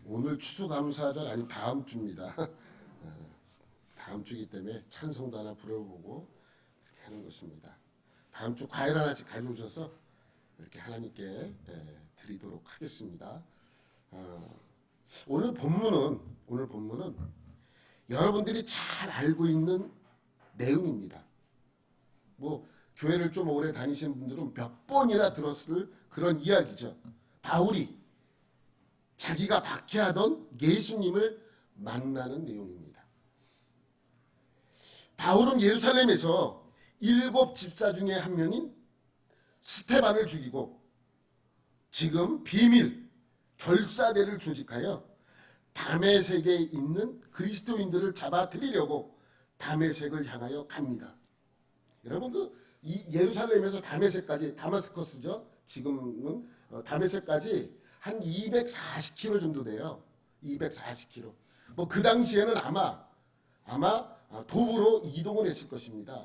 오늘 추수감사절 아니면 다음 주입니다. 다음 주이기 때문에 찬송도 하나 부려보고 그렇게 하는 것입니다. 다음 주 과일 하나씩 가져오셔서 이렇게 하나님께 드리도록 하겠습니다. 오늘 본문은 여러분들이 잘 알고 있는 내용입니다. 뭐 교회를 좀 오래 다니시는 분들은 몇 번이나 들었을 그런 이야기죠. 바울이 자기가 박해하던 예수님을 만나는 내용입니다. 바울은 예루살렘에서 7 집사 중에 한 명인 스데반을 죽이고 지금 비밀 결사대를 조직하여 다메섹에 있는 그리스도인들을 잡아들이려고 다메섹을 향하여 갑니다. 여러분 이 예루살렘에서 다메섹까지, 다마스커스죠. 지금은 다메섹까지 한 240km 정도 돼요. 240km. 뭐 그 당시에는 아마 도보로 이동을 했을 것입니다.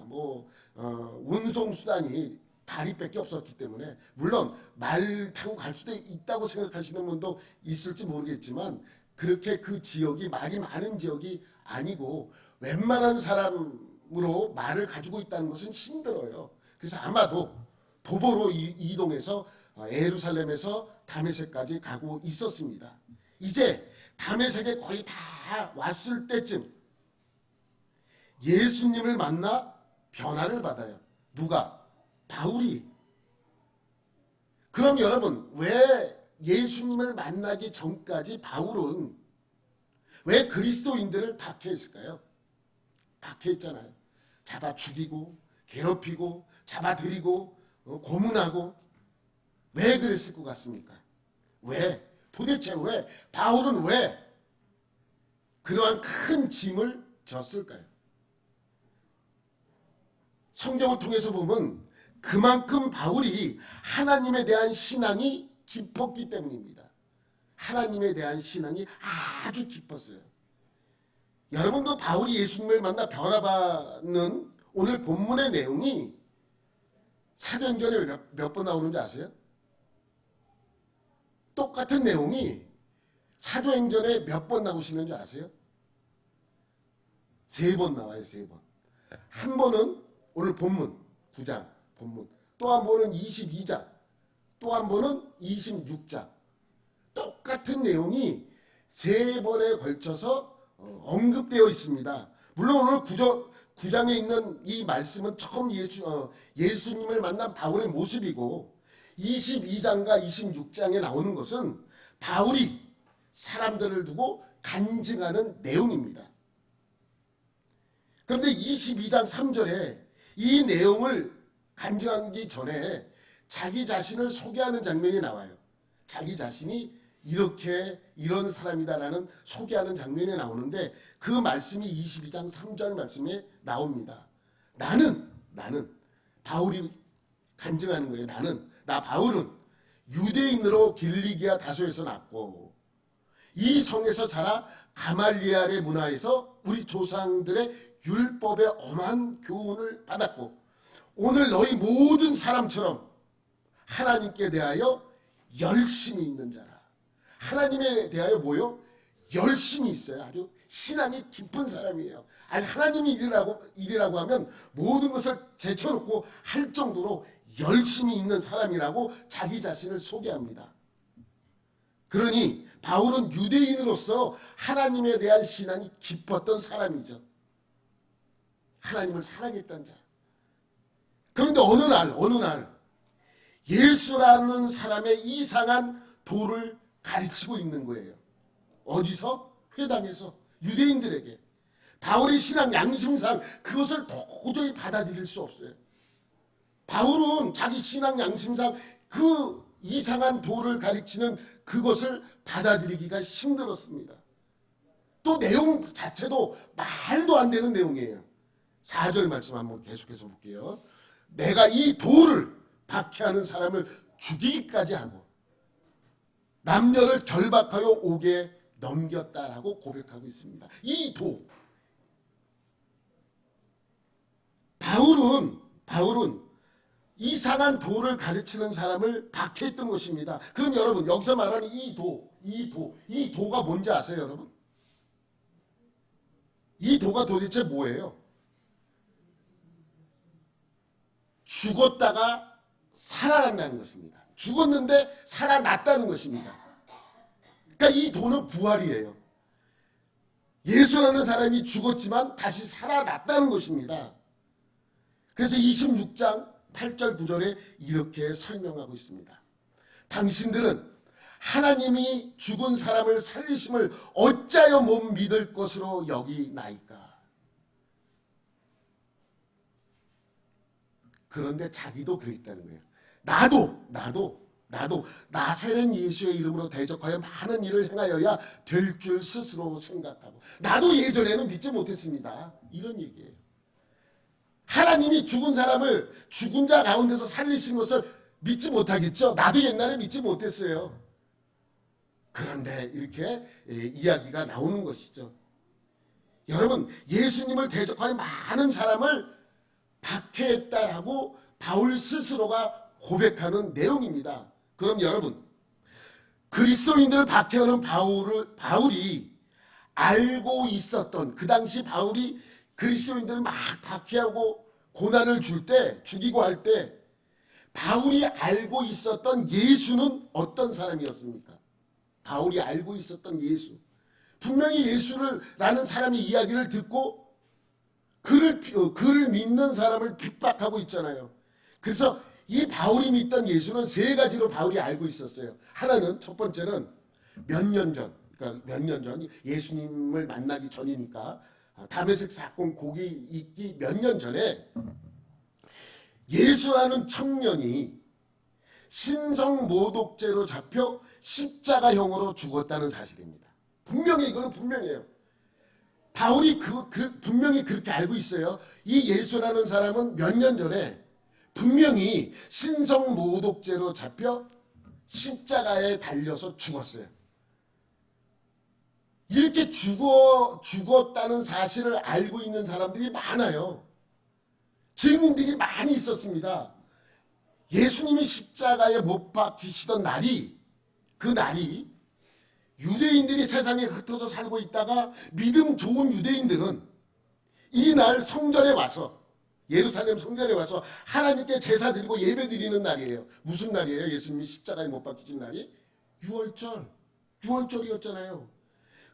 운송 수단이 다리밖에 없었기 때문에, 물론 말 타고 갈 수도 있다고 생각하시는 분도 있을지 모르겠지만 그렇게 그 지역이 말이 많은 지역이 아니고 웬만한 사람으로 말을 가지고 있다는 것은 힘들어요. 그래서 아마도 도보로 이동해서 예루살렘에서 다메섹까지 가고 있었습니다. 이제 다메섹에 거의 다 왔을 때쯤 예수님을 만나 변화를 받아요. 누가? 바울이. 그럼 여러분, 왜 예수님을 만나기 전까지 바울은 왜 그리스도인들을 박해했을까요? 박해했잖아요. 잡아 죽이고 괴롭히고 잡아들이고 고문하고. 왜 그랬을 것 같습니까? 왜? 도대체 왜? 바울은 왜 그러한 큰 짐을 졌을까요? 성경을 통해서 보면 그만큼 바울이 하나님에 대한 신앙이 깊었기 때문입니다. 하나님에 대한 신앙이 아주 깊었어요. 여러분, 그 바울이 예수님을 만나 변화받는 오늘 본문의 내용이 사도행전에 몇 번 나오는지 아세요? 똑같은 내용이 사도행전에 몇 번 나오시는지 아세요? 3번 나와요. 3번. 한 번은 오늘 본문 9장 본문, 또 한 번은 22장, 또 한 번은 26장. 똑같은 내용이 3번에 걸쳐서 언급되어 있습니다. 물론 오늘 9장에 있는 이 말씀은 처음 예수님을 만난 바울의 모습이고, 22장과 26장에 나오는 것은 바울이 사람들을 두고 간증하는 내용입니다. 그런데 22장 3절에 이 내용을 간증하기 전에 자기 자신을 소개하는 장면이 나와요. 자기 자신이 이런 사람이다라는 소개하는 장면이 나오는데, 그 말씀이 22장 3절 말씀에 나옵니다. 나는 바울이 간증하는 거예요. 나 바울은 유대인으로 길리기아 다소에서 났고 이 성에서 자라 가말리엘의 문화에서 우리 조상들의 율법의 엄한 교훈을 받았고, 오늘 너희 모든 사람처럼 하나님께 대하여 열심히 있는 자라. 하나님에 대하여 뭐요? 열심히 있어요. 아주 신앙이 깊은 사람이에요. 아니, 하나님이 일이라고 하면 모든 것을 제쳐놓고 할 정도로 열심히 있는 사람이라고 자기 자신을 소개합니다. 그러니 바울은 유대인으로서 하나님에 대한 신앙이 깊었던 사람이죠. 하나님을 사랑했던 자. 그런데 어느 날 예수라는 사람의 이상한 도를 가르치고 있는 거예요. 어디서? 회당에서 유대인들에게. 바울의 신앙 양심상 그것을 도저히 받아들일 수 없어요. 바울은 자기 신앙 양심상 그 이상한 도를 가르치는 그것을 받아들이기가 힘들었습니다. 또 내용 자체도 말도 안 되는 내용이에요. 4절 말씀 한번 계속해서 볼게요. 내가 이 도를 박해하는 사람을 죽이기까지 하고 남녀를 결박하여 옥에 넘겼다라고 고백하고 있습니다. 이 도. 바울은 이상한 도를 가르치는 사람을 박해했던 것입니다. 그럼 여러분 여기서 말하는 이 도가 뭔지 아세요, 여러분? 이 도가 도대체 뭐예요? 죽었다가 살아난다는 것입니다. 죽었는데 살아났다는 것입니다. 그러니까 이 도는 부활이에요. 예수라는 사람이 죽었지만 다시 살아났다는 것입니다. 그래서 26장 8절 9절에 이렇게 설명하고 있습니다. 당신들은 하나님이 죽은 사람을 살리심을 어찌하여 못 믿을 것으로 여기나이까. 그런데 자기도 그랬다는 거예요. 나도 나사렛 예수의 이름으로 대적하여 많은 일을 행하여야 될 줄 스스로 생각하고, 나도 예전에는 믿지 못했습니다. 이런 얘기예요. 하나님이 죽은 사람을 죽은 자 가운데서 살리신 것을 믿지 못하겠죠. 나도 옛날에 믿지 못했어요. 그런데 이렇게 이야기가 나오는 것이죠. 여러분, 예수님을 대적하여 많은 사람을 박해했다라고 바울 스스로가 고백하는 내용입니다. 그럼 여러분, 그리스도인들을 박해하는 바울이 알고 있었던, 그 당시 바울이 그리스도인들을 막 박해하고 고난을 줄 때, 죽이고 할 때 바울이 알고 있었던 예수는 어떤 사람이었습니까? 바울이 알고 있었던 예수, 분명히 예수라는 사람의 이야기를 듣고 그를 믿는 사람을 핍박하고 있잖아요. 그래서 이 바울이 믿던 예수는 세 가지로 바울이 알고 있었어요. 하나는, 첫 번째는 몇 년 전, 그러니까 몇 년 전, 예수님을 만나기 전이니까 다메섹 사건 고기 있기 몇 년 전에 예수라는 청년이 신성 모독죄로 잡혀 십자가형으로 죽었다는 사실입니다. 분명히 이거는 분명해요. 바울이 분명히 그렇게 알고 있어요. 이 예수라는 사람은 몇 년 전에 분명히 신성 모독죄로 잡혀 십자가에 달려서 죽었어요. 이렇게 죽었다는 사실을 알고 있는 사람들이 많아요. 증인들이 많이 있었습니다. 예수님이 십자가에 못 박히시던 날이, 그 날이 유대인들이 세상에 흩어져 살고 있다가 믿음 좋은 유대인들은 이 날 성전에 와서, 예루살렘 성전에 와서 하나님께 제사 드리고 예배 드리는 날이에요. 무슨 날이에요? 예수님이 십자가에 못 박히신 날이? 유월절이었잖아요.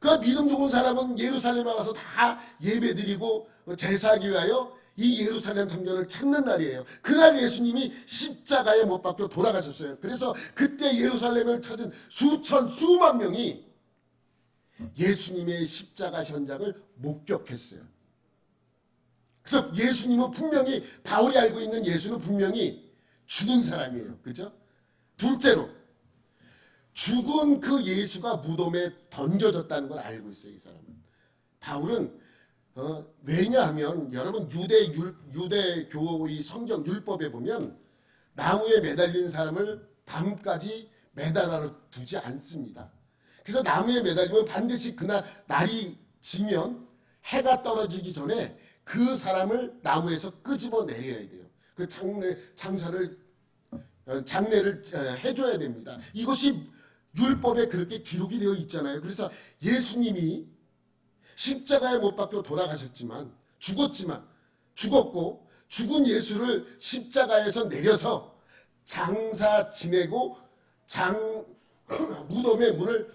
그 믿음 좋은 사람은 예루살렘에 와서 다 예배 드리고 제사하기 위하여 이 예루살렘 성전을 찾는 날이에요. 그날 예수님이 십자가에 못 박혀 돌아가셨어요. 그래서 그때 예루살렘을 찾은 수만 명이 예수님의 십자가 현장을 목격했어요. 그래서 예수님은 분명히, 바울이 알고 있는 예수는 분명히 죽은 사람이에요. 그죠? 둘째로, 죽은 그 예수가 무덤에 던져졌다는 걸 알고 있어요. 이 사람은. 바울은 왜냐하면 여러분, 유대교 이 성경 율법에 보면 나무에 매달린 사람을 밤까지 매달아 두지 않습니다. 그래서 나무에 매달리면 반드시 그날 날이 지면, 해가 떨어지기 전에 그 사람을 나무에서 끄집어 내려야 돼요. 그 장례를 해줘야 됩니다. 이것이 율법에 그렇게 기록이 되어 있잖아요. 그래서 예수님이 십자가에 못 박혀 돌아가셨지만, 죽었고 죽은 예수를 십자가에서 내려서 장사 지내고 무덤의 문을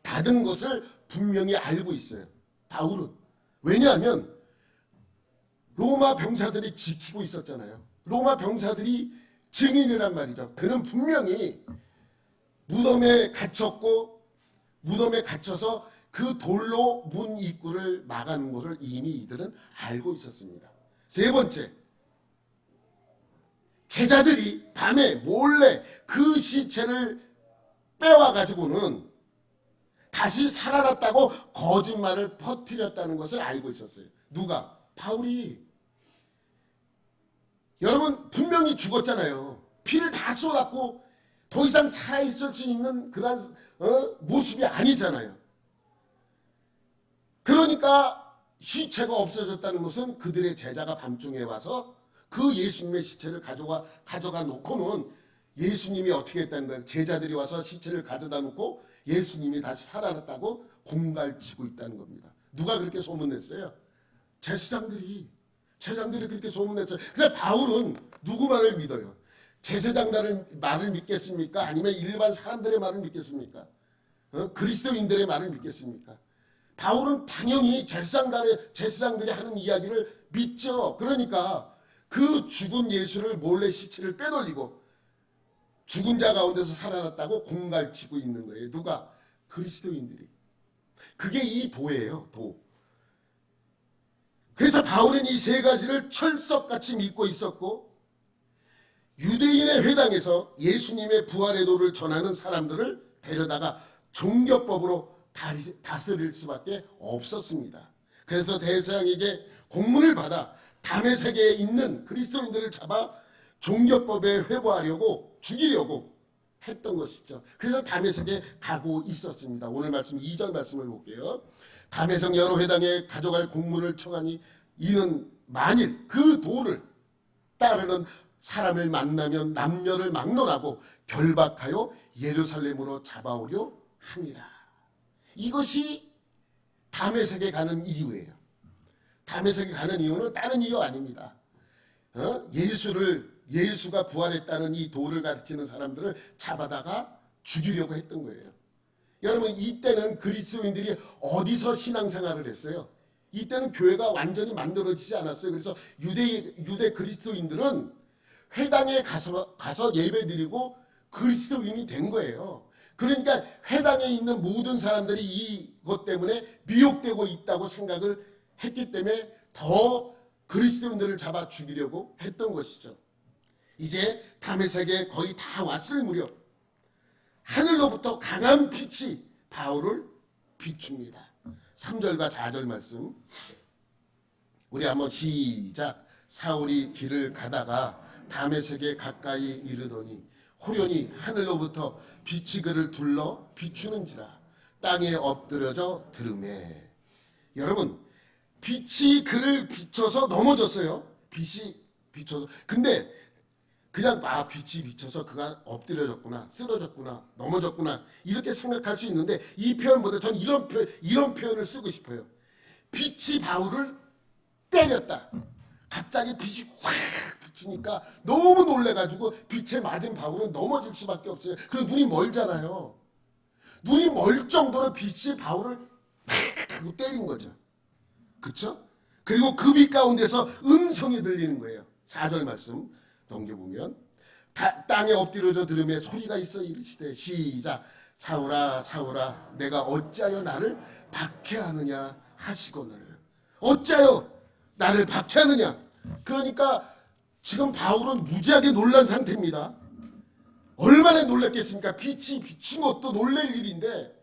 닫은 것을 분명히 알고 있어요. 바울은. 왜냐하면 로마 병사들이 지키고 있었잖아요. 로마 병사들이 증인이란 말이죠. 그는 분명히 무덤에 갇혀서 그 돌로 문 입구를 막아놓은 것을 이미 이들은 알고 있었습니다. 세 번째, 제자들이 밤에 몰래 그 시체를 빼와가지고는 다시 살아났다고 거짓말을 퍼뜨렸다는 것을 알고 있었어요. 누가? 바울이. 여러분, 분명히 죽었잖아요. 피를 다 쏟았고 더 이상 살아있을 수 있는 그런 모습이 아니잖아요. 그러니까 시체가 없어졌다는 것은 그들의 제자가 밤중에 와서 그 예수님의 시체를 가져가 놓고는 예수님이 어떻게 했다는 거예요? 제자들이 와서 시체를 가져다 놓고 예수님이 다시 살아났다고 공갈치고 있다는 겁니다. 누가 그렇게 소문냈어요? 제사장들이 그렇게 소문냈어요. 근데 바울은 누구 말을 믿어요? 제사장들의 말을 믿겠습니까? 아니면 일반 사람들의 말을 믿겠습니까? 그리스도인들의 말을 믿겠습니까? 바울은 당연히 제사장들이 하는 이야기를 믿죠. 그러니까 그 죽은 예수를 몰래 시체를 빼돌리고 죽은 자 가운데서 살아났다고 공갈치고 있는 거예요. 누가? 그리스도인들이. 그게 이 도예요. 도. 그래서 바울은 이 세 가지를 철석같이 믿고 있었고 유대인의 회당에서 예수님의 부활의 도를 전하는 사람들을 데려다가 종교법으로 다스릴 수밖에 없었습니다. 그래서 대제사장에게 공문을 받아 다메섹에 있는 그리스도인들을 잡아 종교법에 회부하려고 죽이려고 했던 것이죠. 그래서 다메섹에 가고 있었습니다. 오늘 말씀 2절 말씀을 볼게요. 다메섹 여러 회당에 가져갈 공문을 청하니 이는 만일 그 도를 따르는 사람을 만나면 남녀를 막론하고 결박하여 예루살렘으로 잡아오려 함이라. 이것이 다메섹에 가는 이유예요. 다메섹에 가는 이유는 다른 이유 아닙니다. 예수가 부활했다는 이 도를 가르치는 사람들을 잡아다가 죽이려고 했던 거예요. 여러분, 이때는 그리스도인들이 어디서 신앙생활을 했어요? 이때는 교회가 완전히 만들어지지 않았어요. 그래서 유대 그리스도인들은 회당에 가서 예배드리고 그리스도인이 된 거예요. 그러니까 회당에 있는 모든 사람들이 이것 때문에 미혹되고 있다고 생각을 했기 때문에 더 그리스도인들을 잡아 죽이려고 했던 것이죠. 이제 다메섹에 거의 다 왔을 무렵 하늘로부터 강한 빛이 바울을 비춥니다. 3절과 4절 말씀 우리 한번 시작. 사울이 길을 가다가 다메섹에 가까이 이르더니 호련히 하늘로부터 빛이 그를 둘러 비추는지라 땅에 엎드려져 들으매. 여러분, 빛이 그를 비춰서 넘어졌어요. 빛이 비춰서. 근데 그냥 빛이 비춰서 그가 엎드려졌구나, 쓰러졌구나, 넘어졌구나 이렇게 생각할 수 있는데 이 표현보다 저는 이런 표현을 쓰고 싶어요. 빛이 바울을 때렸다. 갑자기 빛이 확 비치니까 너무 놀래가지고 빛에 맞은 바울은 넘어질 수밖에 없어요. 그리고 눈이 멀잖아요. 눈이 멀 정도로 빛이 바울을 팍 하고 때린 거죠. 그렇죠? 그리고 그 빛 가운데서 음성이 들리는 거예요. 4절 말씀 넘겨보면 땅에 엎드려져 들으며 소리가 있어 이르시되 시작. 사울아 사울아 내가 어찌하여 나를 박해하느냐 하시거늘. 어찌하여 나를 박해하느냐. 그러니까 지금 바울은 무지하게 놀란 상태입니다. 얼마나 놀랐겠습니까? 빛이 비친 것도 놀랄 일인데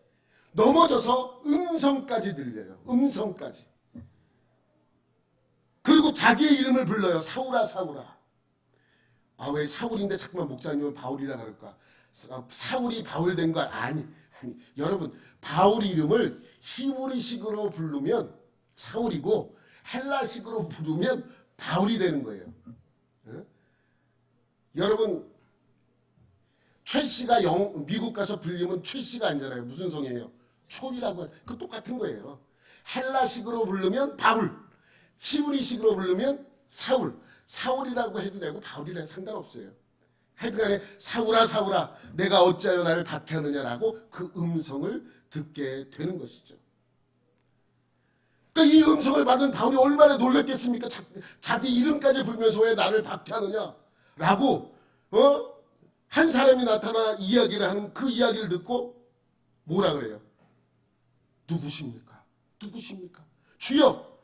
넘어져서 음성까지 들려요. 음성까지. 그리고 자기의 이름을 불러요. 사울아 사울아. 왜 사울인데 자꾸만 목사님은 바울이라 그럴까? 사울이 바울 된 거 아니. 여러분, 바울 이름을 히브리식으로 부르면 사울이고 헬라식으로 부르면 바울이 되는 거예요. 여러분, 최 씨가 미국 가서 불리면 최 씨가 아니잖아요. 무슨 성이에요? 촐이라고 해요. 그 똑같은 거예요. 헬라식으로 부르면 바울, 히브리식으로 부르면 사울. 사울이라고 해도 되고 바울이라고 상관없어요. 하여튼간에 사울아 사울아 내가 어찌하여 나를 박해하느냐라고 그 음성을 듣게 되는 것이죠. 그러니까 이 음성을 받은 바울이 얼마나 놀랐겠습니까? 자기 이름까지 불면서 왜 나를 박해하느냐라고 한 사람이 나타나 이야기를 하는 그 이야기를 듣고 뭐라 그래요? 누구십니까? 누구십니까? 주여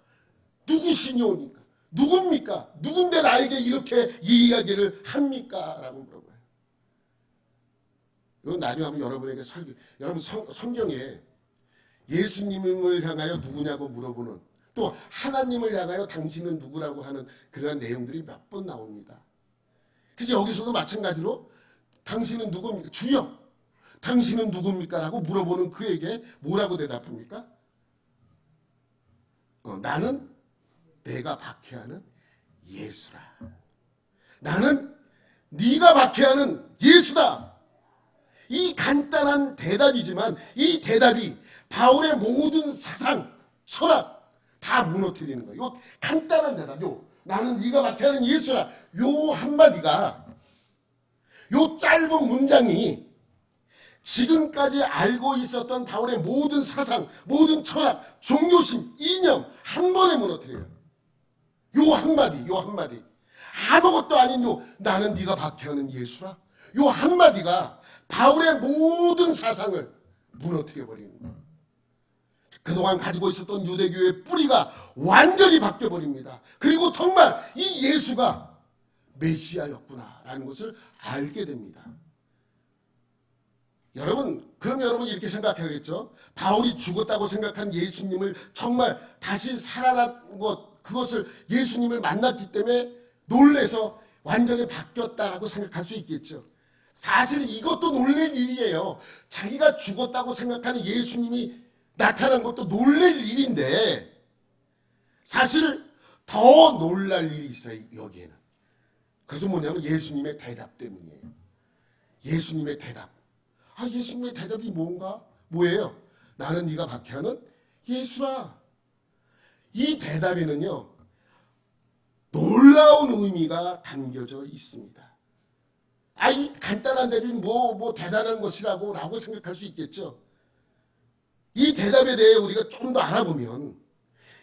누구시냐옵니까? 누굽니까? 누군데 나에게 이렇게 이 이야기를 합니까? 라고 물어봐요. 이건 나중에 한번 여러분에게 여러분 성경에 예수님을 향하여 누구냐고 물어보는 또 하나님을 향하여 당신은 누구라고 하는 그러한 내용들이 몇 번 나옵니다. 그래서 여기서도 마찬가지로 당신은 누굽니까? 주여 당신은 누굽니까? 라고 물어보는 그에게 뭐라고 대답합니까? 나는 내가 박해하는 예수라. 나는 네가 박해하는 예수다. 이 간단한 대답이지만 이 대답이 바울의 모든 사상, 철학 다 무너뜨리는 거예요. 요 간단한 대답, 나는 네가 박해하는 예수라. 요 한마디가, 요 짧은 문장이 지금까지 알고 있었던 바울의 모든 사상, 모든 철학, 종교심, 이념 한 번에 무너뜨려요. 요 한마디. 아무것도 아닌 나는 네가 박해하는 예수라. 요 한마디가 바울의 모든 사상을 무너뜨려 버리는 거예요. 그동안 가지고 있었던 유대교의 뿌리가 완전히 바뀌어 버립니다. 그리고 정말 이 예수가 메시아였구나라는 것을 알게 됩니다. 그럼 여러분 이렇게 생각하겠죠? 바울이 죽었다고 생각한 예수님을 정말 다시 살아난 것, 그것을 예수님을 만났기 때문에 놀래서 완전히 바뀌었다라고 생각할 수 있겠죠. 사실 이것도 놀랄 일이에요. 자기가 죽었다고 생각하는 예수님이 나타난 것도 놀랄 일인데 사실 더 놀랄 일이 있어요, 여기에는. 그것은 뭐냐면 예수님의 대답 때문이에요. 예수님의 대답. 예수님의 대답이 뭔가? 뭐예요? 나는 네가 박해하는 예수라. 이 대답에는요, 놀라운 의미가 담겨져 있습니다. 이 간단한 대답이 뭐 대단한 것이라고 생각할 수 있겠죠. 이 대답에 대해 우리가 좀 더 알아보면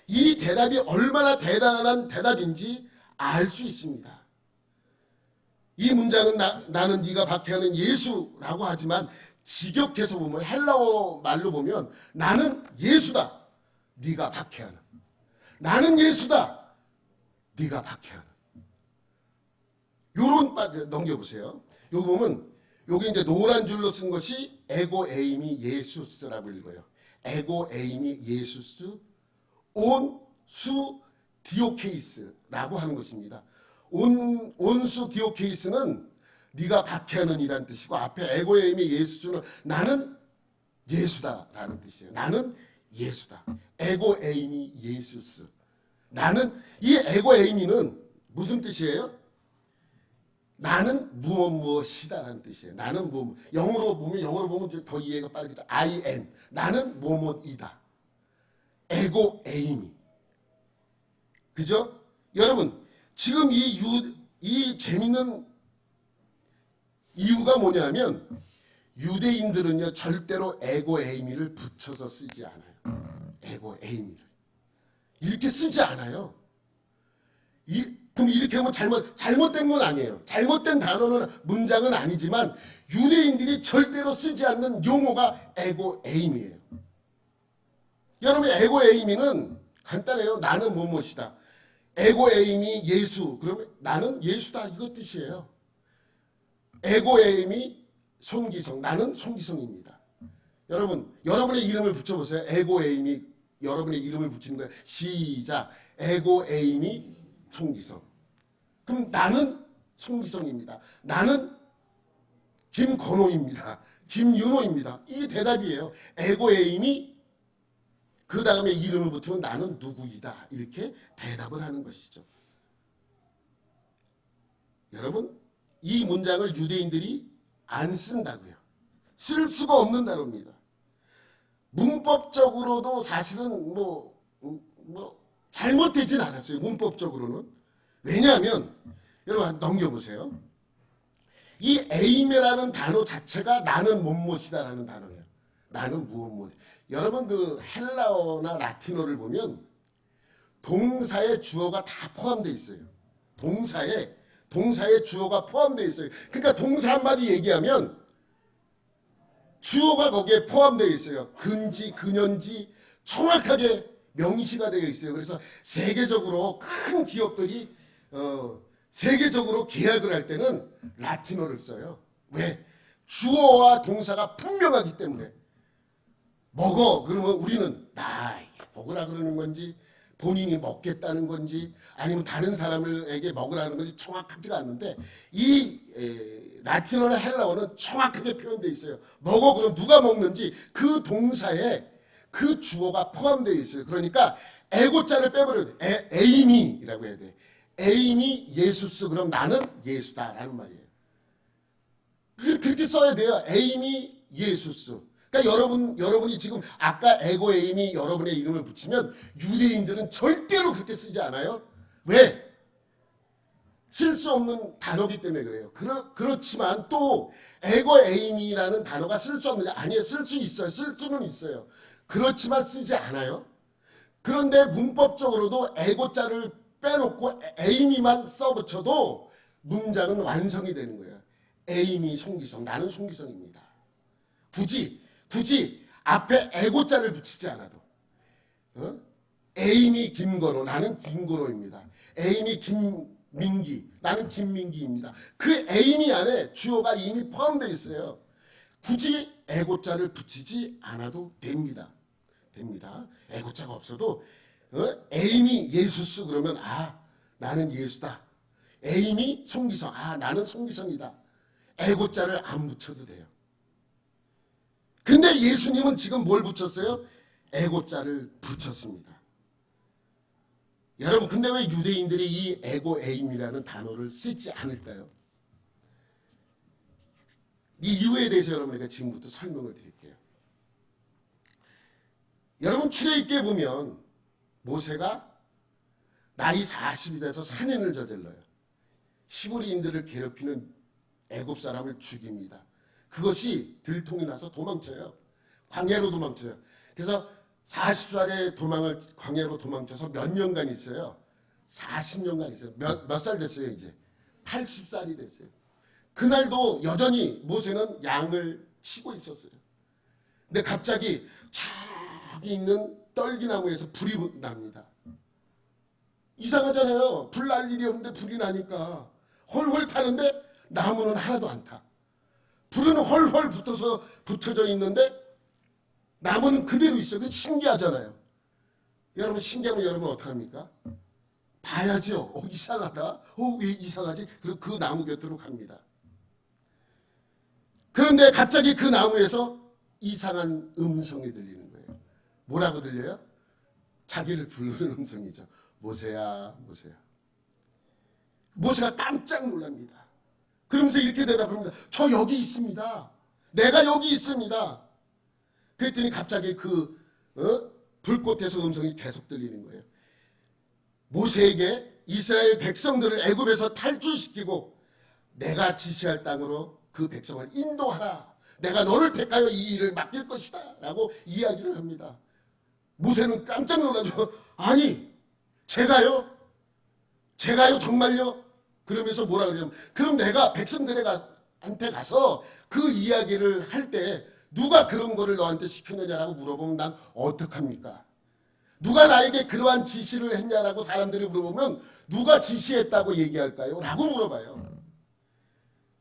이 대답이 얼마나 대단한 대답인지 알 수 있습니다. 이 문장은 나는 네가 박해하는 예수라고 하지만 직역해서 보면 헬라어 말로 보면 나는 예수다. 네가 박해하는. 나는 예수다. 네가 박해하는. 요런 넘겨보세요. 여기 보면 여기 이제 노란 줄로 쓴 것이 에고 에이미 예수스라고 읽어요. 에고 에이미 예수스 온수 디오케이스라고 하는 것입니다. 온수 디오케이스는 네가 박해하는 이란 뜻이고 앞에 에고 에이미 예수스는 나는 예수다라는 뜻이에요. 나는 예수다. 에고 에이미 예수스. 나는 이 에고 에이미는 무슨 뜻이에요? 나는 무엇이다라는 뜻이에요. 나는 영어로 보면 더 이해가 빠르겠죠. I am. 나는 무엇이다. 에고 에이미. 그죠? 여러분, 지금 이 재미있는 이유가 뭐냐면 유대인들은요 절대로 에고 에이미를 붙여서 쓰지 않아요. 에고 에이미를 이렇게 쓰지 않아요. 그럼 이렇게 하면 잘못된 건 아니에요. 잘못된 단어는 문장은 아니지만 유대인들이 절대로 쓰지 않는 용어가 에고 에이미예요. 여러분 에고 에이미는 간단해요. 나는 무엇이다. 에고 에이미 예수. 그러면 나는 예수다 이거 뜻이에요. 에고 에이미 손기성. 나는 손기성입니다. 여러분 여러분의 이름을 붙여보세요. 에고 에이미 여러분의 이름을 붙이는 거예요. 시작. 에고 에이미 손기성. 그럼 나는 손기성입니다. 나는 김건호입니다. 김윤호입니다. 이게 대답이에요. 에고 에이미 그 다음에 이름을 붙이면 나는 누구이다. 이렇게 대답을 하는 것이죠. 여러분 이 문장을 유대인들이 안 쓴다고요. 쓸 수가 없는 단어입니다. 문법적으로도 사실은 잘못되진 않았어요. 문법적으로는. 왜냐하면 여러분 넘겨보세요. 이 에이메라는 단어 자체가 나는 무엇이다라는 단어예요. 나는 무엇. 여러분 그 헬라어나 라틴어를 보면 동사의 주어가 다 포함되어 있어요. 동사의 주어가 포함되어 있어요. 그러니까 동사 한마디 얘기하면 주어가 거기에 포함되어 있어요. 근지, 근현지 정확하게 명시가 되어 있어요. 그래서 세계적으로 큰 기업들이 세계적으로 계약을 할 때는 라틴어를 써요. 왜? 주어와 동사가 분명하기 때문에. 먹어 그러면 우리는 먹으라 그러는 건지 본인이 먹겠다는 건지 아니면 다른 사람에게 먹으라는 건지 정확하지가 않는데 이 라틴어나 헬라어는 정확하게 표현되어 있어요. 먹어 그럼 누가 먹는지 그 동사에 그 주어가 포함되어 있어요. 그러니까 에고자를 빼버려야 돼. 에이미라고 해야 돼. A임이 예수스 그럼 나는 예수다라는 말이에요. 그렇게 써야 돼요. A임이 예수스. 그러니까 여러분이 지금 아까 에고 에임이 여러분의 이름을 붙이면 유대인들은 절대로 그렇게 쓰지 않아요. 왜? 쓸 수 없는 단어기 때문에 그래요. 그렇지만 또 에고 에임이라는 단어가 쓸 수 없느냐? 아니에요. 쓸 수 있어요. 쓸 수는 있어요. 그렇지만 쓰지 않아요. 그런데 문법적으로도 에고자를 빼놓고 에임이만 써붙여도 문장은 완성이 되는 거예요. 에임이 송기성, 나는 송기성입니다. 굳이 앞에 에고자를 붙이지 않아도 에임이 김건호, 나는 김건호입니다. 에임이 김민기, 나는 김민기입니다. 그 에임이 안에 주어가 이미 포함되어 있어요. 굳이 에고자를 붙이지 않아도 됩니다. 에고자가 없어도 에임이 예수스 그러면 나는 예수다. 에임이 송기성, 나는 송기성이다. 에고자를 안 붙여도 돼요. 근데 예수님은 지금 뭘 붙였어요? 에고자를 붙였습니다. 여러분 근데 왜 유대인들이 이 에고 에임이라는 단어를 쓰지 않을까요? 이 이유에 대해서 여러분에게 지금부터 설명을 드릴게요. 여러분 출애굽기에 보면 모세가 나이 40이 돼서 산인을 저질러요. 히브리인들을 괴롭히는 애굽 사람을 죽입니다. 그것이 들통이 나서 도망쳐요. 광야로 도망쳐요. 그래서 40살에 광야로 도망쳐서 몇 년간 있어요? 40년간 있어요. 몇 살 됐어요 이제? 80살이 됐어요. 그날도 여전히 모세는 양을 치고 있었어요. 근데 갑자기 저기 있는 떨기나무에서 불이 납니다. 이상하잖아요. 불 날 일이 없는데 불이 나니까 헐헐 타는데 나무는 하나도 안 타. 불은 헐헐 붙어져 있는데 나무는 그대로 있어요. 그게 신기하잖아요. 여러분 신기하면 여러분 어떡합니까? 봐야죠. 이상하다. 왜 이상하지? 그리고 그 나무 곁으로 갑니다. 그런데 갑자기 그 나무에서 이상한 음성이 들리는 거예요. 뭐라고 들려요? 자기를 부르는 음성이죠. 모세야, 모세야. 모세가 깜짝 놀랍니다. 그러면서 이렇게 대답합니다. 저 여기 있습니다. 내가 여기 있습니다. 그랬더니 갑자기 그 불꽃에서 음성이 계속 들리는 거예요. 모세에게 이스라엘 백성들을 애굽에서 탈출시키고 내가 지시할 땅으로 그 백성을 인도하라. 내가 너를 택하여 이 일을 맡길 것이다. 라고 이야기를 합니다. 모세는 깜짝 놀라죠. 아니 제가요? 정말요? 그러면서 뭐라 그러냐면 그럼 내가 백성들한테 가서 그 이야기를 할 때 누가 그런 거를 너한테 시켰느냐라고 물어보면 난 어떡합니까? 누가 나에게 그러한 지시를 했냐라고 사람들이 물어보면 누가 지시했다고 얘기할까요? 라고 물어봐요.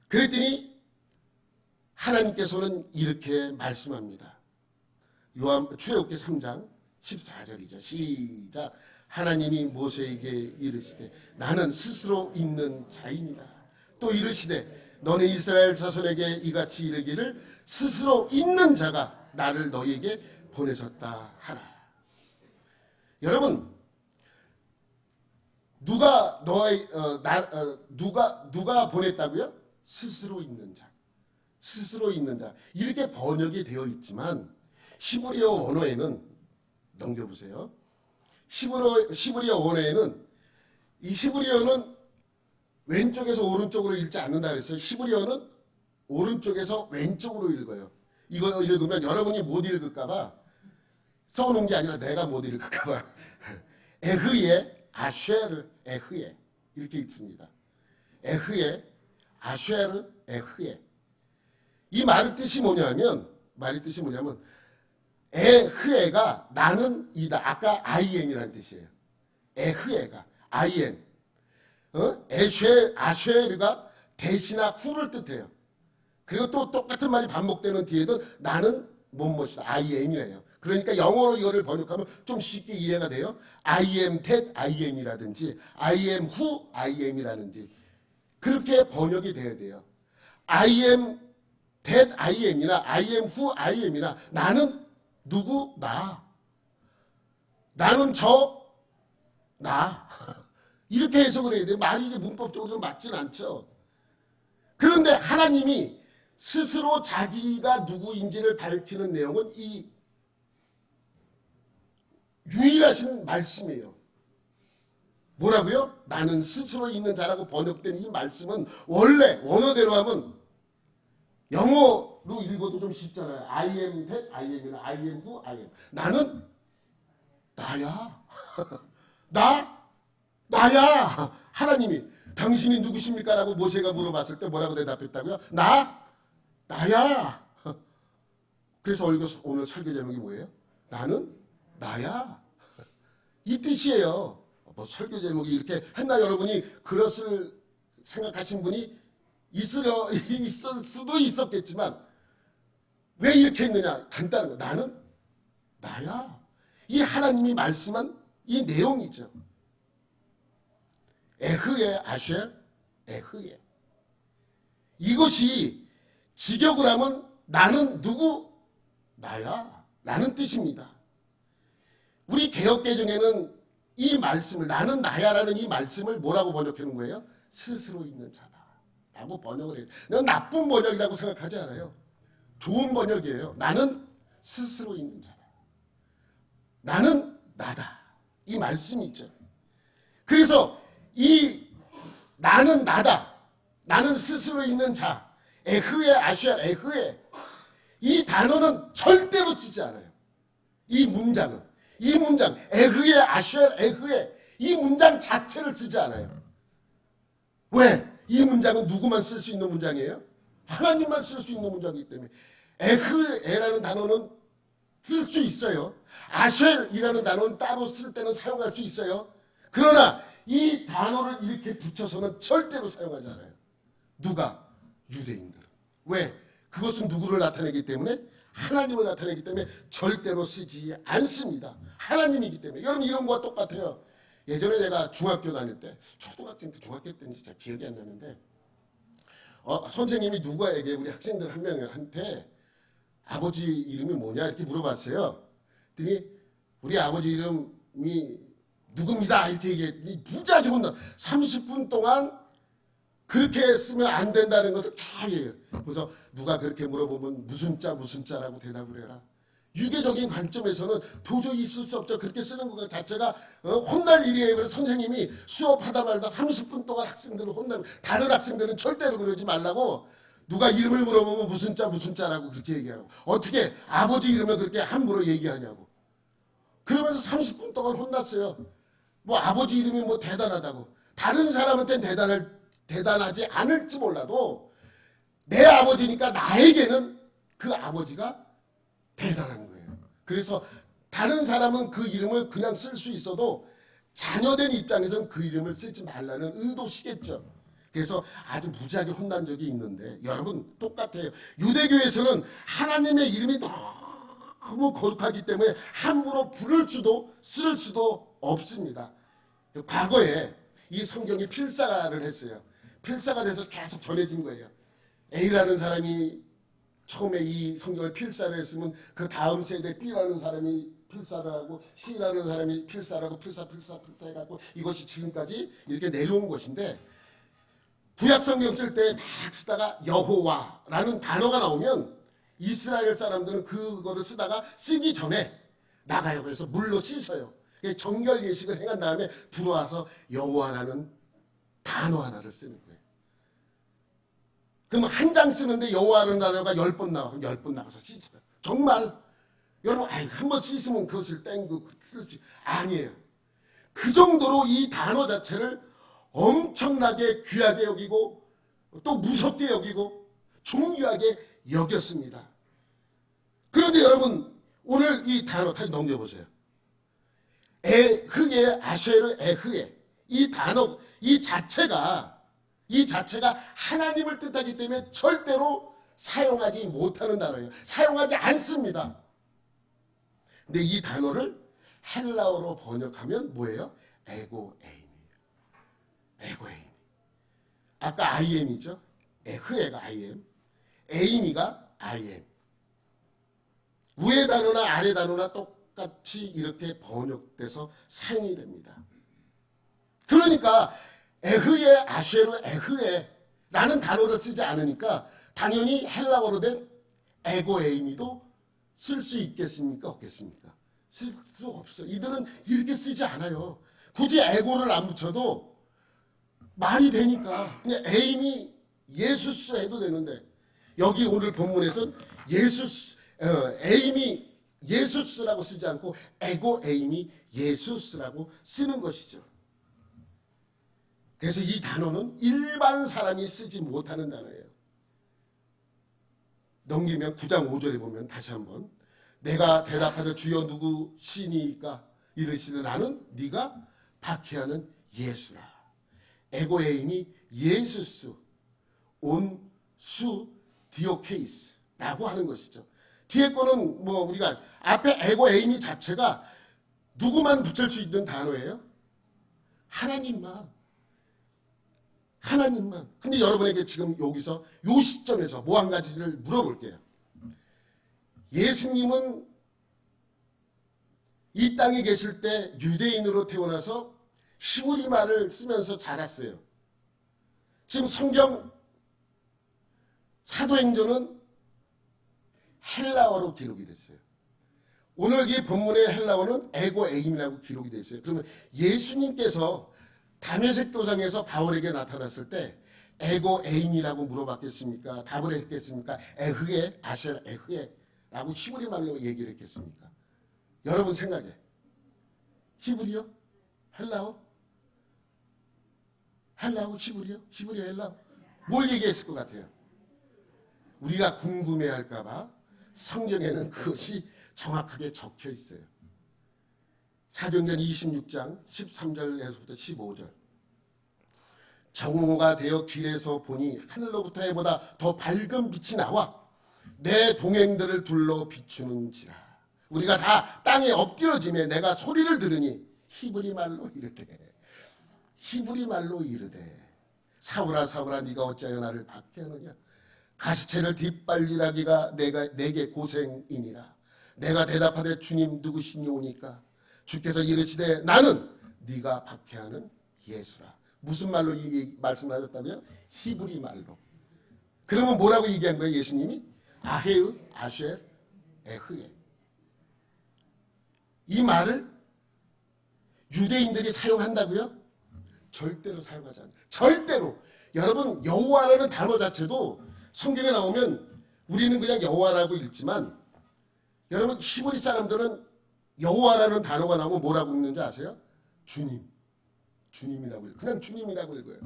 그랬더니 하나님께서는 이렇게 말씀합니다. 출애굽기 3장 14절이죠. 시작. 하나님이 모세에게 이르시되 나는 스스로 있는 자이니라. 또 이르시되 너는 이스라엘 자손에게 이같이 이르기를 스스로 있는 자가 나를 너희에게 보내셨다 하라. 여러분 누가 누가 보냈다고요? 스스로 있는 자. 스스로 있는 자. 이렇게 번역이 되어 있지만 히브리어 언어에는 넘겨보세요. 히브리어 언어에는 이 히브리어는 왼쪽에서 오른쪽으로 읽지 않는다 그랬어요. 히브리어는 오른쪽에서 왼쪽으로 읽어요. 이거 읽으면 여러분이 못 읽을까봐 써놓은 게 아니라 내가 못 읽을까봐 에흐예 아쉐르 에흐예 이렇게 읽습니다. 에흐예 아쉐르 에흐예. 이 말의 뜻이 뭐냐면 에흐에가 나는 이다. 아까 I am이라는 뜻이에요. 에흐에가 I am. 아쉐르가 대신나 후를 뜻해요. 그리고 또 똑같은 말이 반복되는 뒤에도 나는 뭐뭐이다. I am이래요. 그러니까 영어로 이거를 번역하면 좀 쉽게 이해가 돼요. I am that I am이라든지 I am who I am이라든지 그렇게 번역이 돼야 돼요. I am that I am이나 I am who I am이나 나는 누구? 나. 나는 나. 이렇게 해석을 해야 돼. 말이 이게 문법적으로 맞지는 않죠. 그런데 하나님이 스스로 자기가 누구인지를 밝히는 내용은 이 유일하신 말씀이에요. 뭐라고요? 나는 스스로 있는 자라고 번역된 이 말씀은 원래 원어대로 하면 영어로 읽어도 좀 쉽잖아요. I am that, I am이나 I am who, I am. 나는 나야. 나야. 하나님이 당신이 누구십니까? 라고 모세가 물어봤을 때 뭐라고 대답했다고요? 나야. 그래서 오늘 설교 제목이 뭐예요? 나는 나야. 이 뜻이에요. 뭐 설교 제목이 이렇게 했나 여러분이 그것을 생각하신 분이 있을 수도 있었겠지만 왜 이렇게 했느냐? 간단한 거. 나는 나야. 이 하나님이 말씀한 이 내용이죠. 에흐에 아쉘 에흐에. 이것이 직역을 하면 나는 누구? 나야. 라는 뜻입니다. 우리 개역개정에는 이 말씀을 나는 나야라는 이 말씀을 뭐라고 번역해 놓은 거예요? 스스로 있는 자다 라고 번역을 해요. 난 나쁜 번역이라고 생각하지 않아요. 좋은 번역이에요. 나는 스스로 있는 자다. 나는 나다. 이 말씀이 있죠. 그래서 이 나는 나다. 나는 스스로 있는 자. 에흐에 아시아 에흐에. 이 단어는 절대로 쓰지 않아요. 이 문장 에흐에 아시아 에흐에 이 문장 자체를 쓰지 않아요. 왜? 이 문장은 누구만 쓸 수 있는 문장이에요? 하나님만 쓸 수 있는 문장이기 때문에. 에흐에라는 단어는 쓸 수 있어요. 아쉘이라는 단어는 따로 쓸 때는 사용할 수 있어요. 그러나 이 단어를 이렇게 붙여서는 절대로 사용하지 않아요. 누가? 유대인들은. 왜? 그것은 누구를 나타내기 때문에? 하나님을 나타내기 때문에 절대로 쓰지 않습니다. 하나님이기 때문에. 여러분 이런 거와 똑같아요. 예전에 제가 중학교 다닐 때, 초등학생 때 중학교 때는 진짜 기억이 안 나는데 선생님이 누구에게 우리 학생들 한 명한테 아버지 이름이 뭐냐 이렇게 물어봤어요. 그랬더니 우리 아버지 이름이 누굽니다 이렇게 얘기했더니 무지하게 혼나. 30분 동안 그렇게 쓰면 안 된다는 것을 다 얘기해요. 그래서 누가 그렇게 물어보면 무슨 자라고 대답을 해라. 유교적인 관점에서는 도저히 있을 수 없죠. 그렇게 쓰는 것 자체가 혼날 일이에요. 그래서 선생님이 수업하다 말다 30분 동안 학생들을 혼나는, 다른 학생들은 절대로 그러지 말라고 누가 이름을 물어보면 무슨 자라고 그렇게 얘기하라고. 어떻게 아버지 이름을 그렇게 함부로 얘기하냐고. 그러면서 30분 동안 혼났어요. 뭐 아버지 이름이 뭐 대단하다고. 다른 사람한테는 대단하지 않을지 몰라도 내 아버지니까 나에게는 그 아버지가 대단한 거예요. 그래서 다른 사람은 그 이름을 그냥 쓸 수 있어도 자녀된 입장에서는 그 이름을 쓰지 말라는 의도시겠죠. 그래서 아주 무지하게 혼난 적이 있는데 여러분 똑같아요. 유대교에서는 하나님의 이름이 너무 거룩하기 때문에 함부로 부를 수도 쓸 수도 없습니다. 과거에 이 성경이 필사를 했어요. 필사가 돼서 계속 전해진 거예요. A라는 사람이 처음에 이 성경을 필사를 했으면 그 다음 세대 B라는 사람이 필사를 하고 C라는 사람이 필사를 하고 필사 해갖고 이것이 지금까지 이렇게 내려온 것인데, 구약 성경 쓸 때 막 쓰다가 여호와라는 단어가 나오면 이스라엘 사람들은 그거를 쓰기 전에 나가요. 그래서 물로 씻어요. 정결 예식을 행한 다음에 들어와서 여호와라는 단어 하나를 쓰는 거예요. 그럼 한 장 쓰는데 여호와라는 단어가 10번 나와. 10번 나가서 씻어요. 정말 여러분 한 번 씻으면 그것을 땡고 쓸 수 아니에요. 그 정도로 이 단어 자체를 엄청나게 귀하게 여기고 또 무섭게 여기고 존귀하게 여겼습니다. 그런데 여러분 오늘 이 단어 다시 넘겨보세요. 에흐에 아쉐르 에흐에 이 단어 이 자체가 하나님을 뜻하기 때문에 절대로 사용하지 못하는 단어예요. 사용하지 않습니다. 근데 이 단어를 헬라어로 번역하면 뭐예요? 에고에임이에요. 에고에임. 아까 IM이죠. 에흐에가 IM. 에임이가 IM. 위에 단어나 아래 단어나 똑같이 이렇게 번역돼서 사용이 됩니다. 그러니까 에흐에 아쉐르 에흐에라는 단어를 쓰지 않으니까 당연히 헬라어로 된 에고에이미도 쓸 수 있겠습니까? 없겠습니까? 쓸 수 없어. 이들은 이렇게 쓰지 않아요. 굳이 에고를 안 붙여도 말이 되니까 그냥 에임이 예수스 해도 되는데 여기 오늘 본문에서는 에임이 예수스라고 쓰지 않고 에고 에임이 예수스라고 쓰는 것이죠. 그래서 이 단어는 일반 사람이 쓰지 못하는 단어예요. 넘기면 9장 5절에 보면 다시 한번 내가 대답하되 주여 누구시니까 이르시되 나는 네가 박해하는 예수라. 에고에임이 예수스 온수 디오케이스라고 하는 것이죠. 뒤에 거는 뭐 우리가 앞에 에고에임이 자체가 누구만 붙일 수 있는 단어예요? 하나님만. 근데 여러분에게 지금 여기서 요 시점에서 뭐 한 가지를 물어볼게요. 예수님은 이 땅에 계실 때 유대인으로 태어나서 히브리 말을 쓰면서 자랐어요. 지금 성경 사도행전은 헬라어로 기록이 됐어요. 오늘 이 본문의 헬라어는 에고에임이라고 기록이 됐어요. 그러면 예수님께서 다메섹 도상에서 바울에게 나타났을 때 에고에임이라고 물어봤겠습니까? 답을 했겠습니까? 에흐에 아셀 에흐에라고 히브리 말로 얘기를 했겠습니까? 여러분 생각에 히브리요? 헬라어? 히브리요? 헬라어? 뭘 얘기했을 것 같아요? 우리가 궁금해할까 봐 성경에는 그것이 정확하게 적혀 있어요. 사도행전 26장 13절에서부터 15절. 정오가 되어 길에서 보니 하늘로부터 해보다 더 밝은 빛이 나와 내 동행들을 둘러 비추는지라. 우리가 다 땅에 엎드려지며 내가 소리를 들으니 히브리 말로 이르되 사울아 사울아 네가 어찌하여 나를 박해하느냐. 가시채를 뒷발질하기가 내게 고생이니라. 내가 대답하되 주님 누구시니오니까 주께서 이르시되 나는 네가 박해하는 예수라. 무슨 말로 이 말씀을 하셨다고요? 히브리 말로. 그러면 뭐라고 얘기한 거예요? 예수님이 아헤으 아쉐 에흐에. 이 말을 유대인들이 사용한다고요? 절대로 사용하지 않아요. 절대로. 여러분 여호와라는 단어 자체도 성경에 나오면 우리는 그냥 여호와라고 읽지만 여러분 히브리 사람들은 여호와라는 단어가 나오면 뭐라고 읽는지 아세요? 주님이라고 읽어요. 그냥 주님이라고 읽어요.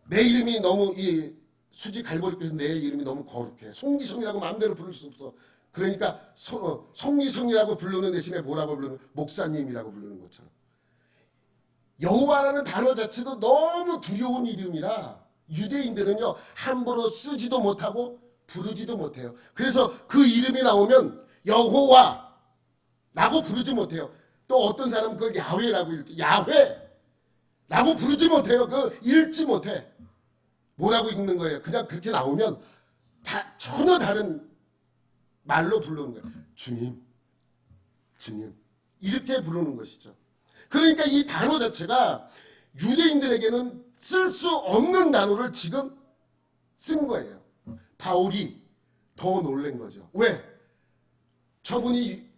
내 이름이 너무 이 수지 갈보리께서 내 이름이 너무 거룩해. 송기성이라고 마음대로 부를 수 없어. 그러니까 송기성이라고 부르는 대신에 뭐라고 부르는? 목사님이라고 부르는 것처럼. 여호와라는 단어 자체도 너무 두려운 이름이라 유대인들은요 함부로 쓰지도 못하고 부르지도 못해요. 그래서 그 이름이 나오면 여호와라고 부르지 못해요. 또 어떤 사람은 그걸 야훼라고 읽죠. 야훼라고 부르지 못해요. 그 읽지 못해. 뭐라고 읽는 거예요? 그냥 그렇게 나오면 다 전혀 다른 말로 부르는 거예요. 주님 이렇게 부르는 것이죠. 그러니까 이 단어 자체가 유대인들에게는 쓸 수 없는 단어를 지금 쓴 거예요. 바울이 더 놀란 거죠. 왜? 저분이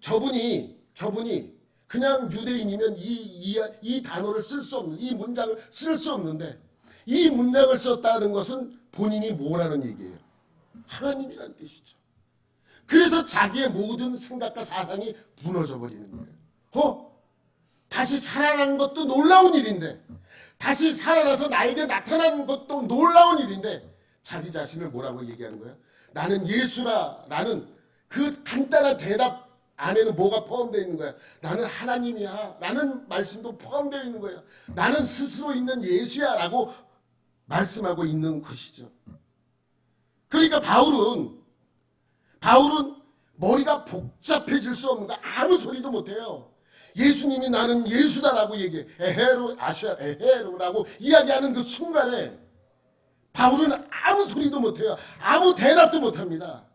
그냥 유대인이면 이 단어를 쓸 수 없는, 이 문장을 쓸 수 없는데 이 문장을 썼다는 것은 본인이 뭐라는 얘기예요? 하나님이라는 뜻이죠. 그래서 자기의 모든 생각과 사상이 무너져 버리는 거예요. 다시 살아난 것도 놀라운 일인데, 다시 살아나서 나에게 나타난 것도 놀라운 일인데 자기 자신을 뭐라고 얘기하는 거예요? 나는 예수라. 나는 그 간단한 대답 안에는 뭐가 포함되어 있는 거야? 나는 하나님이야 라는 말씀도 포함되어 있는 거예요. 나는 스스로 있는 예수야 라고 말씀하고 있는 것이죠. 그러니까 바울은 머리가 복잡해질 수 없는 거, 아무 소리도 못해요. 예수님이 나는 예수다라고 얘기해. 에헤로 아시아 에헤로라고 이야기하는 그 순간에 바울은 아무 소리도 못해요. 아무 대답도 못합니다.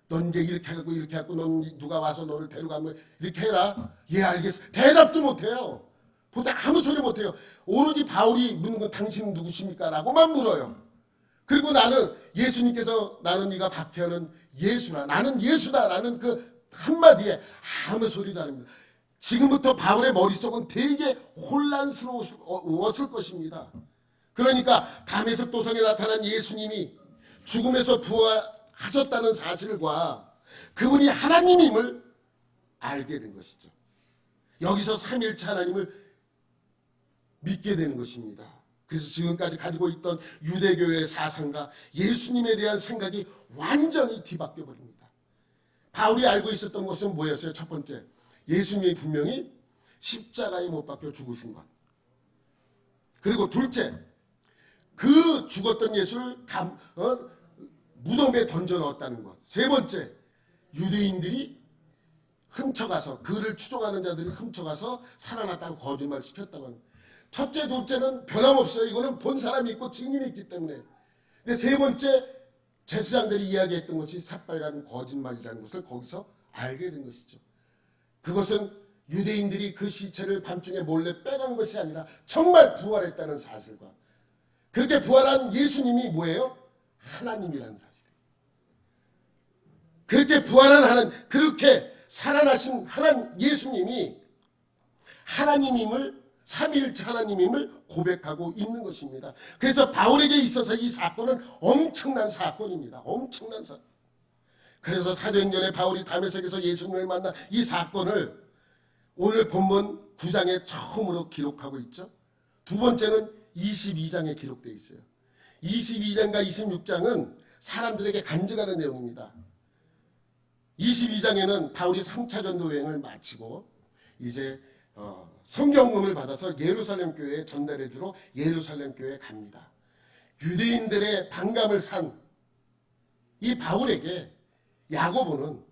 넌 이제 이렇게 하고 넌 누가 와서 너를 데려가면 이렇게 해라. 예 알겠어. 대답도 못해요. 보자 아무 소리 못해요. 오로지 바울이 묻는 건 당신은 누구십니까? 라고만 물어요. 그리고 나는 예수님께서 나는 네가 박해하는 예수라, 나는 예수다 라는 그 한마디에 아무 소리도 안 합니다. 지금부터 바울의 머릿속은 되게 혼란스러웠을 것입니다. 그러니까 다메섹 도성에 나타난 예수님이 죽음에서 부활하셨다는 사실과 그분이 하나님임을 알게 된 것이죠. 여기서 삼위일체 하나님을 믿게 되는 것입니다. 그래서 지금까지 가지고 있던 유대교의 사상과 예수님에 대한 생각이 완전히 뒤바뀌어 버립니다. 바울이 알고 있었던 것은 뭐였어요? 첫 번째, 예수님이 분명히 십자가에 못 박혀 죽으신 것. 그리고 둘째, 그 죽었던 예수를 무덤에 던져 넣었다는 것. 세 번째, 유대인들이 훔쳐가서, 그를 추종하는 자들이 훔쳐가서 살아났다고 거짓말 시켰다고 하는 것. 첫째, 둘째는 변함없어요. 이거는 본 사람이 있고 증인이 있기 때문에. 근데 세 번째, 제사장들이 이야기했던 것이 새빨간 거짓말이라는 것을 거기서 알게 된 것이죠. 그것은 유대인들이 그 시체를 밤중에 몰래 빼간 것이 아니라 정말 부활했다는 사실과, 그렇게 부활한 예수님이 뭐예요? 하나님이라는 사실. 그렇게 부활한 하나님, 그렇게 살아나신 하나님 예수님이 하나님임을, 삼위일체 하나님임을 고백하고 있는 것입니다. 그래서 바울에게 있어서 이 사건은 엄청난 사건입니다. 엄청난 사건. 그래서 사도행전에 바울이 다메섹에서 예수님을 만난 이 사건을 오늘 본문 9장에 처음으로 기록하고 있죠. 두 번째는 22장에 기록되어 있어요. 22장과 26장은 사람들에게 간증하는 내용입니다. 22장에는 바울이 3차 전도 여행을 마치고 이제 성경음을 받아서 예루살렘 교회에 전달해 주러 예루살렘 교회에 갑니다. 유대인들의 반감을 산 이 바울에게 야고보는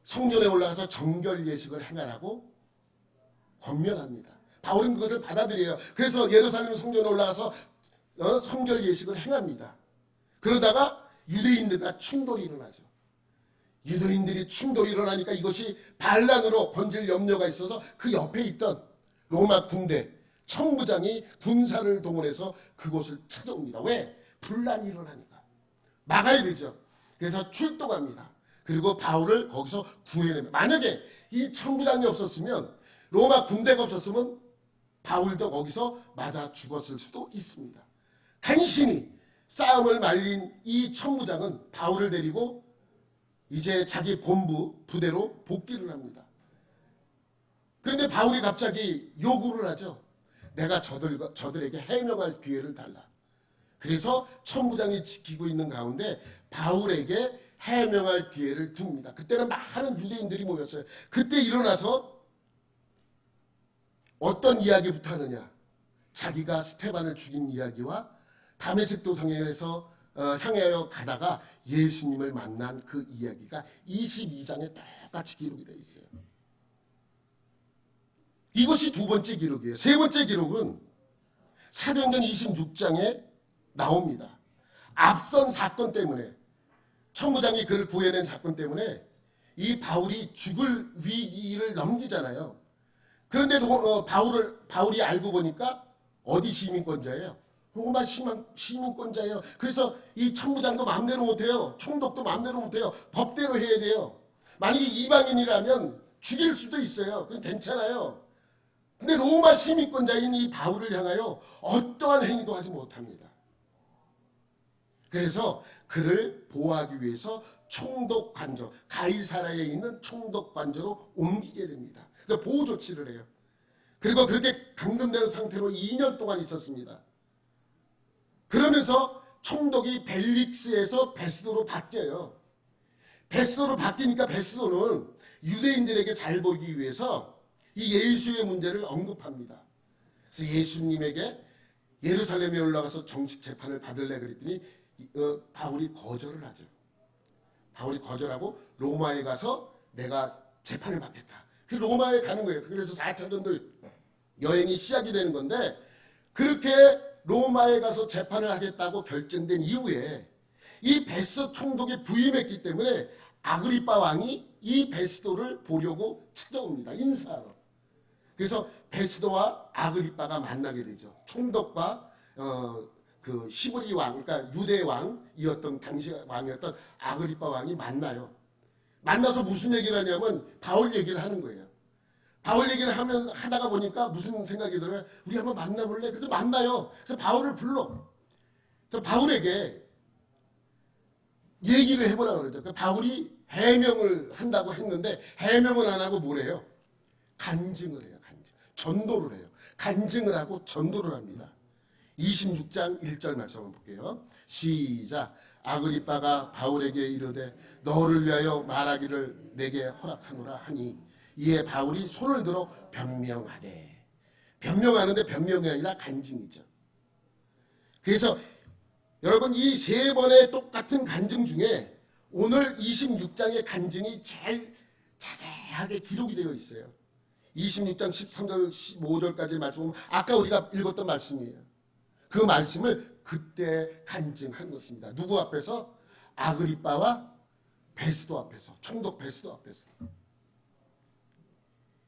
성전에 올라가서 정결 예식을 행하라고 권면합니다. 바울은 그것을 받아들여요. 그래서 예루살렘 성전에 올라가서 성결 예식을 행합니다. 그러다가 유대인들과 충돌이 일어나죠. 유대인들이 충돌이 일어나니까 이것이 반란으로 번질 염려가 있어서 그 옆에 있던 로마 군대 청부장이 군사를 동원해서 그곳을 찾아옵니다. 왜? 분란이 일어나니까. 막아야 되죠. 그래서 출동합니다. 그리고 바울을 거기서 구해냅니다. 만약에 이 청부장이 없었으면, 로마 군대가 없었으면 바울도 거기서 맞아 죽었을 수도 있습니다. 간신히 싸움을 말린 이 청부장은 바울을 데리고 이제 자기 본부 부대로 복귀를 합니다. 그런데 바울이 갑자기 요구를 하죠. 내가 저들에게 해명할 기회를 달라. 그래서 천부장이 지키고 있는 가운데 바울에게 해명할 기회를 둡니다. 그때는 많은 유대인들이 모였어요. 그때 일어나서 어떤 이야기부터 하느냐. 자기가 스테반을 죽인 이야기와 다메섹 도성에서 향하여 가다가 예수님을 만난 그 이야기가 22장에 똑같이 기록이 되어 있어요. 이것이 두 번째 기록이에요. 세 번째 기록은 사도행전 26장에 나옵니다. 앞선 사건 때문에, 청부장이 그를 구해낸 사건 때문에 이 바울이 죽을 위기를 넘기잖아요. 그런데 바울이 알고 보니까 어디 시민권자예요? 로마 시민권자예요. 그래서 이 청부장도 마음대로 못해요. 총독도 마음대로 못해요. 법대로 해야 돼요. 만약에 이방인이라면 죽일 수도 있어요. 그건 괜찮아요. 근데 로마 시민권자인 이 바울을 향하여 어떠한 행위도 하지 못합니다. 그래서 그를 보호하기 위해서 총독 관저, 가이사라에 있는 총독 관저로 옮기게 됩니다. 그러니까 보호 조치를 해요. 그리고 그렇게 감금된 상태로 2년 동안 있었습니다. 그러면서 총독이 벨릭스에서 베스도로 바뀌어요. 베스도로 바뀌니까 베스도는 유대인들에게 잘 보이기 위해서 이 예수의 문제를 언급합니다. 그래서 예수님에게 예루살렘에 올라가서 정식 재판을 받을래 그랬더니 바울이 거절을 하죠. 바울이 거절하고 로마에 가서 내가 재판을 받겠다. 그 로마에 가는 거예요. 그래서 4차 전도 여행이 시작이 되는 건데, 그렇게 로마에 가서 재판을 하겠다고 결정된 이후에 이 베스도 총독에 부임했기 때문에 아그리빠 왕이 이 베스도를 보려고 찾아옵니다. 인사하러. 그래서 베스도와 아그리빠가 만나게 되죠. 총독과 그 히브리 왕, 그러니까 유대 왕이었던 당시 왕이었던 아그리빠 왕이 만나요. 만나서 무슨 얘기를 하냐면 바울 얘기를 하는 거예요. 바울 얘기를 하다가 보니까 무슨 생각이 들어요? 우리 한번 만나볼래? 그래서 만나요. 그래서 바울을 불러. 그래서 바울에게 얘기를 해보라 그러죠. 그러니까 바울이 해명을 한다고 했는데 해명을 안 하고 뭐래요? 간증을 해요. 전도를 해요. 간증을 하고 전도를 합니다. 26장 1절 말씀 한번 볼게요. 시작. 아그리빠가 바울에게 이르되 너를 위하여 말하기를 내게 허락하노라 하니 이에 바울이 손을 들어 변명하되, 변명하는데 변명이 아니라 간증이죠. 그래서 여러분 이 세 번의 똑같은 간증 중에 오늘 26장의 간증이 제일 자세하게 기록이 되어 있어요. 26장 13절 15절까지 말씀 보면 아까 우리가 읽었던 말씀이에요. 그 말씀을 그때 간증한 것입니다. 누구 앞에서? 아그리빠와 베스도 앞에서, 총독 베스도 앞에서.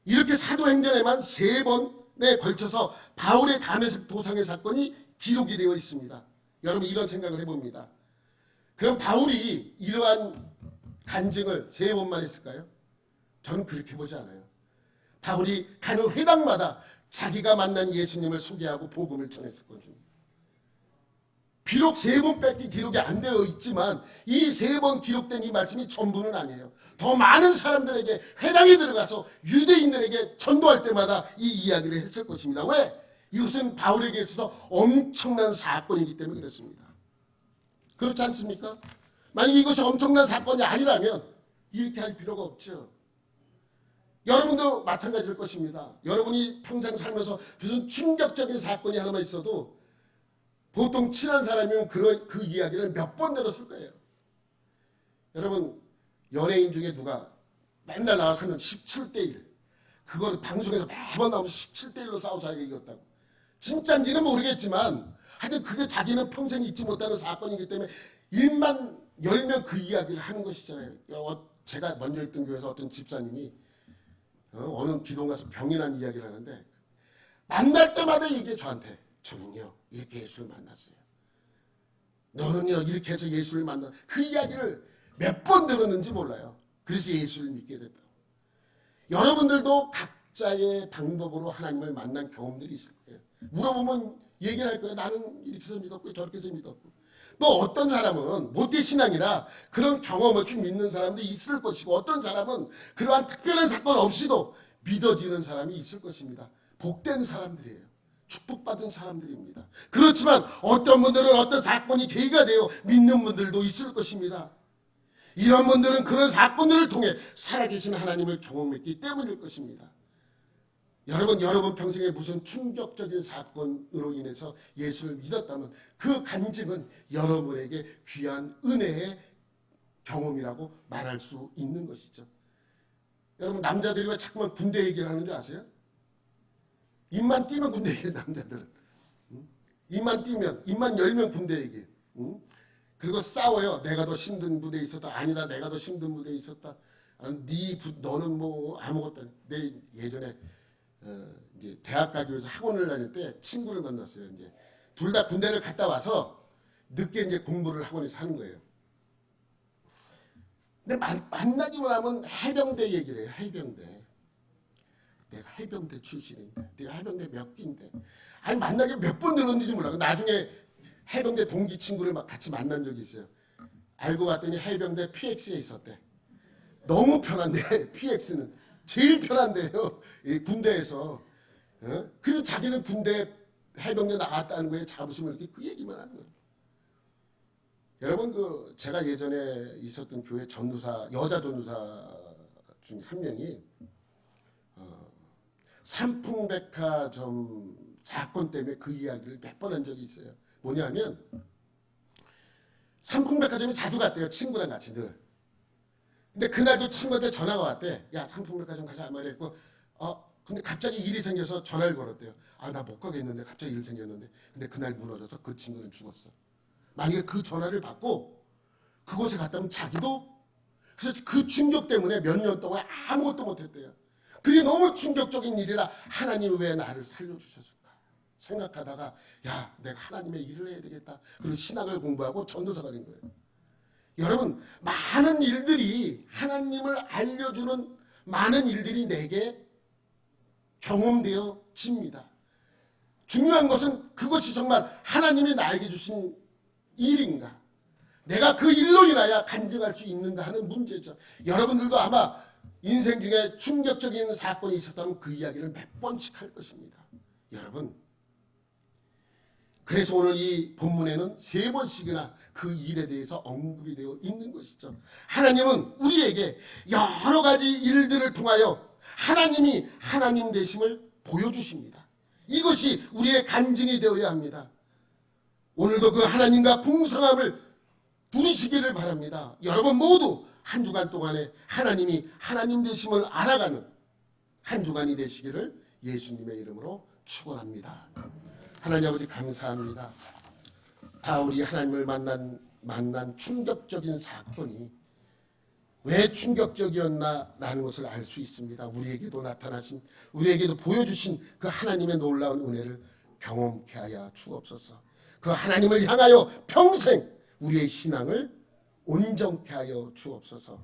이렇게 사도행전에만 세 번에 걸쳐서 바울의 다메섹 도상의 사건이 기록이 되어 있습니다. 여러분 이런 생각을 해봅니다. 그럼 바울이 이러한 간증을 세 번만 했을까요? 저는 그렇게 보지 않아요. 바울이 가는 회당마다 자기가 만난 예수님을 소개하고 복음을 전했을 것입니다. 비록 세 번밖에 기록이 안 되어 있지만 이 세 번 기록된 이 말씀이 전부는 아니에요. 더 많은 사람들에게 회당에 들어가서 유대인들에게 전도할 때마다 이 이야기를 했을 것입니다. 왜? 이것은 바울에게 있어서 엄청난 사건이기 때문에 그렇습니다. 그렇지 않습니까? 만약 이것이 엄청난 사건이 아니라면 이렇게 할 필요가 없죠. 여러분도 마찬가지일 것입니다. 여러분이 평생 살면서 무슨 충격적인 사건이 하나만 있어도 보통 친한 사람이면 그 이야기를 몇 번 들었을 거예요. 여러분 연예인 중에 누가 맨날 나와서 하는 17대 1 그걸 방송에서 매번 나오면 17대 1로 싸우자 이겼다고. 진짜인지는 모르겠지만 하여튼 그게 자기는 평생 잊지 못하는 사건이기 때문에 일만 열면 그 이야기를 하는 것이잖아요. 제가 먼저 있던 교회에서 어떤 집사님이 어느 기도 가서 병이 난 이야기를 하는데 만날 때마다 이게 저한테 저는요 이렇게 예수를 만났어요. 너는요 이렇게 해서 예수를 만나 그 이야기를 몇 번 들었는지 몰라요. 그래서 예수를 믿게 됐다고. 여러분들도 각자의 방법으로 하나님을 만난 경험들이 있을 거예요. 물어보면 얘기를 할 거예요. 나는 이렇게 해서 믿었고 저렇게 해서 믿었고. 또 어떤 사람은 모태신앙이라 그런 경험 없이 믿는 사람도 있을 것이고 어떤 사람은 그러한 특별한 사건 없이도 믿어지는 사람이 있을 것입니다. 복된 사람들이에요. 축복받은 사람들입니다. 그렇지만 어떤 분들은 어떤 사건이 계기가 되어 믿는 분들도 있을 것입니다. 이런 분들은 그런 사건들을 통해 살아계신 하나님을 경험했기 때문일 것입니다. 여러분 평생에 무슨 충격적인 사건으로 인해서 예수를 믿었다면 그 간증은 여러분에게 귀한 은혜의 경험이라고 말할 수 있는 것이죠. 여러분 남자들이 왜 자꾸만 군대 얘기를 하는 줄 아세요? 입만 띄면 군대 얘기해 남자들은. 입만 띄면 입만 열면 군대 얘기. 그리고 싸워요. 내가 더 힘든 부대에 있었다. 아니다. 내가 더 힘든 부대에 있었다. 너는 뭐 아무것도 아니야. 내 예전에 이제 대학 가기 위해서 학원을 다닐 때 친구를 만났어요. 이제 둘 다 군대를 갔다 와서 늦게 이제 공부를 학원에서 하는 거예요. 근데 만나기만 하면 해병대 얘기를 해요. 해병대. 내가 해병대 출신인데, 내가 해병대 몇 기인데. 아니 만나기 몇 번 들었는지 몰라. 나중에 해병대 동기 친구를 막 같이 만난 적이 있어요. 알고 봤더니 해병대 PX에 있었대. 너무 편한데 PX는 제일 편한데요. 이 군대에서. 그리고 자기는 군대 해병대 나갔다는 거에 자부심을 이렇게 그 얘기만 하는 거예요. 여러분 제가 예전에 있었던 교회 전도사 여자 전도사 중에 한 명이 삼풍백화점 사건 때문에 그 이야기를 몇 번 한 적이 있어요. 뭐냐면 삼풍백화점에 자주 갔대요. 친구랑 같이 늘. 근데 그날도 친구한테 전화가 왔대. 야 삼풍백화점 가자 말했고 근데 갑자기 일이 생겨서 전화를 걸었대요. 나 못 가겠는데 갑자기 일 생겼는데. 근데 그날 무너져서 그 친구는 죽었어. 만약에 그 전화를 받고 그곳에 갔다면 자기도 그래서 그 충격 때문에 몇 년 동안 아무것도 못했대요. 그게 너무 충격적인 일이라 하나님 왜 나를 살려주셨을까 생각하다가 야 내가 하나님의 일을 해야 되겠다. 그리고 신학을 공부하고 전도사가 된 거예요. 여러분 많은 일들이 하나님을 알려주는 많은 일들이 내게 경험되어집니다. 중요한 것은 그것이 정말 하나님이 나에게 주신 일인가, 내가 그 일로 인하여 간증할 수 있는가 하는 문제죠. 여러분들도 아마 인생 중에 충격적인 사건이 있었다면 그 이야기를 몇 번씩 할 것입니다. 여러분 그래서 오늘 이 본문에는 3번씩이나 그 일에 대해서 언급이 되어 있는 것이죠. 하나님은 우리에게 여러 가지 일들을 통하여 하나님이 하나님 되심을 보여주십니다. 이것이 우리의 간증이 되어야 합니다. 오늘도 그 하나님과 풍성함을 누리시기를 바랍니다. 여러분 모두 한 주간 동안에 하나님이 하나님 되심을 알아가는 한 주간이 되시기를 예수님의 이름으로 축원합니다. 하나님 아버지 감사합니다. 바울이 하나님을 만난 충격적인 사건이 왜 충격적이었나라는 것을 알 수 있습니다. 우리에게도 나타나신, 우리에게도 보여주신 그 하나님의 놀라운 은혜를 경험케 하여 주옵소서. 그 하나님을 향하여 평생 우리의 신앙을 온전케 하여 주옵소서.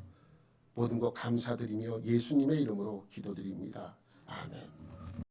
모든 것 감사드리며 예수님의 이름으로 기도드립니다. 아멘.